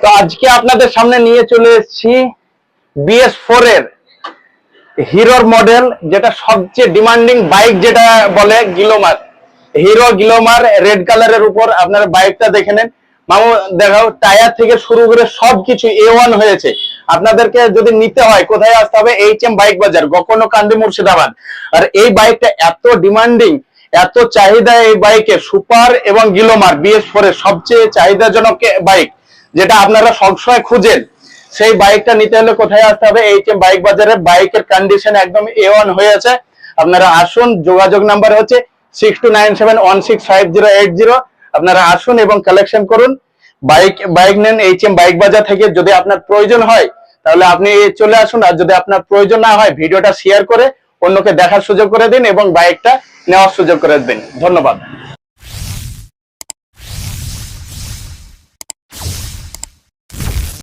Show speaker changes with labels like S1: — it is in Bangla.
S1: তো আজকে আপনাদের সামনে নিয়ে চলে এসেছি BS4 এর হিরোর মডেল, যেটা সবচেয়ে ডিমান্ডিং বাইক, যেটা বলে গ্ল্যামার। হিরো গ্ল্যামার রেড কালারের উপর আপনারা বাইকটা দেখে নেন। মামু দেখাও, টায়ার থেকে শুরু করে সবকিছু A1 হয়েছে। আপনাদেরকে যদি নিতে হয় কোথায় আসতে হবে? HM বাইক বাজার, গকর্ণ কান্দি, মুর্শিদাবাদ। আর এই বাইকটা এত ডিমান্ডিং, এত চাহিদা এই বাইকে, সুপার এবং গ্ল্যামার BS4 এর সবচেয়ে চাহিদাজনক বাইক, যেটা আপনারা সবসময় খুঁজেন। সেই বাইকটা নিতে হলে কোথায় আসতে হবে? HM বাইক বাজারে। বাইকের কন্ডিশন একদম A1 হয়ে আছে। আপনারা আসুন, যোগাযোগ নাম্বার হচ্ছে 6297165080। আপনারা আসুন এবং কালেকশন করুন, বাইক নেন HM বাইক বাজার থেকে। যদি আপনার প্রয়োজন হয় তাহলে আপনি চলে আসুন, আর যদি আপনার প্রয়োজন না হয় ভিডিওটা শেয়ার করে অন্যকে দেখার সুযোগ করে দিন এবং বাইকটা নেওয়ার সুযোগ করে দিন। ধন্যবাদ।